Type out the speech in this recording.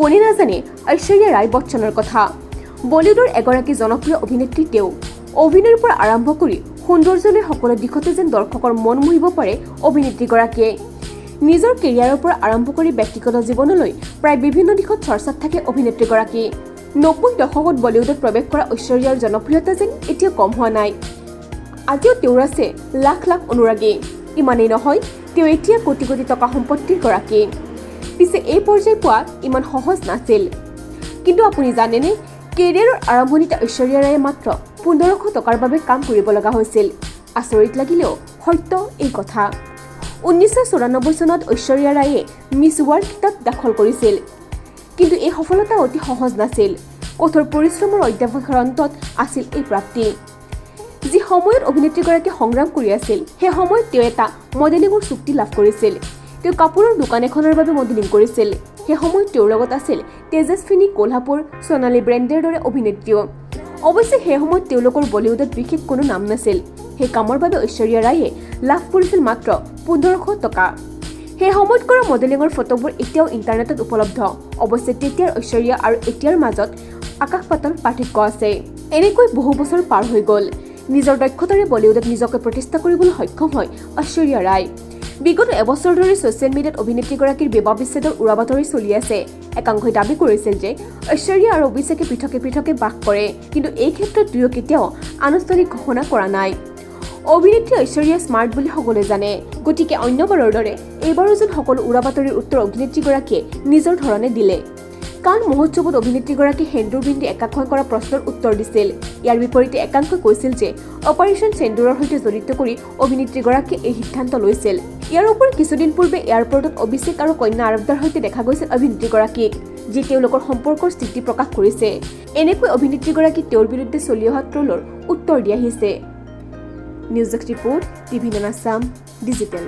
কোনে নাজানে ঐশ্বৰ্যা ৰায় বচ্চনৰ কথা। বলিউডৰ এগৰাকী জনপ্ৰিয় অভিনেত্ৰী তেওঁ। অভিনয়ৰ পৰা আৰম্ভ কৰি সৌন্দৰ্যলৈ সকলো দিশতে যেন দৰ্শকৰ মন মুহিব পাৰে অভিনেত্ৰীগৰাকীয়ে। নিজৰ কেৰিয়াৰৰ পৰা আৰম্ভ কৰি ব্যক্তিগত জীৱনলৈ প্ৰায় বিভিন্ন দিশত চৰ্চাত থাকে অভিনেত্ৰীগৰাকী। ৯০ দশকত বলিউডত প্ৰৱেশ কৰা ঐশ্বৰ্যাৰ জনপ্ৰিয়তা যেন এতিয়া কম হোৱা নাই। আজিও তেওঁৰ আছে লাখ লাখ অনুৰাগী। ইমানেই নহয়, তেওঁ এতিয়া কোটি কোটি টকা সম্পত্তিৰ গৰাকী। পিছে এই পৰ্যায় পোৱা ইমান সহজ নাছিল। কিন্তু আপুনি জানেনে, কেৰিয়াৰৰ আৰম্ভণিতে ঐশ্বৰ্যা ৰায়ে মাত্ৰ ১৫০০ টকাৰ বাবে কাম কৰিব লগা হৈছিল। আচৰিত লাগিলেও সত্য এই কথা। ১৯৯৪ চনত ঐশ্বৰ্যা ৰায়ে মিছ ৱৰ্ল্ড খিতাপ দখল কৰিছিল। কিন্তু এই সফলতা অতি সহজ নাছিল। কঠোৰ পৰিশ্ৰমৰ অধ্যাৱসায়ৰ অন্তত আছিল এই প্ৰাপ্তি। যি সময়ত অভিনেত্ৰীগৰাকী সংগ্ৰাম কৰি আছিল, সেই সময়ত তেওঁ এটা মডেলিঙৰ চুক্তি লাভ কৰিছিল। তেওঁ কাপোৰৰ দোকান এখনৰ বাবে মডেলিং কৰিছিল। সেই সময়ত তেওঁৰ লগত আছিল তেজস্বিনী, কোলহাপুৰ, সোণালী ব্ৰেণ্ডৰ দৰে অভিনেত্ৰীও। অৱশ্যে সেই সময়ত তেওঁলোকৰ বলিউডত বিশেষ কোনো নাম নাছিল। সেই কামৰ বাবে ঐশ্বৰ্যা ৰায়ে লাভ কৰিছিল মাত্ৰ ১৫০০ টকা। সেই সময়ত কৰা মডেলিঙৰ ফটোবোৰ এতিয়াও ইণ্টাৰনেটত উপলব্ধ। অৱশ্যে তেতিয়াৰ ঐশ্বৰ্যা আৰু এতিয়াৰ মাজত আকাশ পাতাল পাৰ্থক্য আছে। এনেকৈ বহু বছৰ পাৰ হৈ গ'ল। নিজৰ দক্ষতাৰে বলিউডত নিজকে প্ৰতিষ্ঠা কৰিবলৈ সক্ষম হয় ঐশ্বৰ্যা ৰায়। বিগত এবছৰ ধৰি ছ'চিয়েল মিডিয়াত অভিনেত্ৰীগৰাকীৰ বিবাহ বিচ্ছেদৰ উৰাবাতৰি চলি আছে। একাংশই দাবী কৰিছিল যে ঐশ্বৰ্যা আৰু অভিষেকে পৃথকে পৃথকে বাস কৰে, কিন্তু এই ক্ষেত্ৰত দুয়ো কেতিয়াও আনুষ্ঠানিক ঘোষণা কৰা নাই। অভিনেত্ৰী ঐশ্বৰ্যা স্মাৰ্ট বুলি সকলোৱে জানে। গতিকে অন্যবাৰৰ দৰে এইবাৰো যেন সকলো উৰাবাতৰিৰ উত্তৰ অভিনেত্ৰীগৰাকীয়ে নিজৰ ধৰণে দিলে। কান মহোৎসৱত অভিনেত্ৰীগৰাকী সেন্দুৰ বিন্ধি একাংশই কৰা প্ৰশ্নৰ উত্তৰ দিছিল। ইয়াৰ বিপৰীতে একাংশই কৈছিল যে অপাৰেশ্যন সেন্দুৰৰ সৈতে জড়িত কৰি অভিনেত্ৰীগৰাকীয়ে এই সিদ্ধান্ত লৈছিল। ইয়াৰ উপৰি কিছুদিন পূৰ্বে এয়াৰপৰ্টত অভিষেক আৰু কন্যা আৰৱদাৰ সৈতে দেখা গৈছিল অভিনেত্ৰীগৰাকীক, যি তেওঁলোকৰ সম্পৰ্কৰ স্থিতি প্ৰকাশ কৰিছে। এনেকৈ অভিনেত্ৰীগৰাকী তেওঁৰ বিৰুদ্ধে চলি অহা ট্ৰলৰ উত্তৰ দি আহিছে। News desk report, TV9 Assam digital.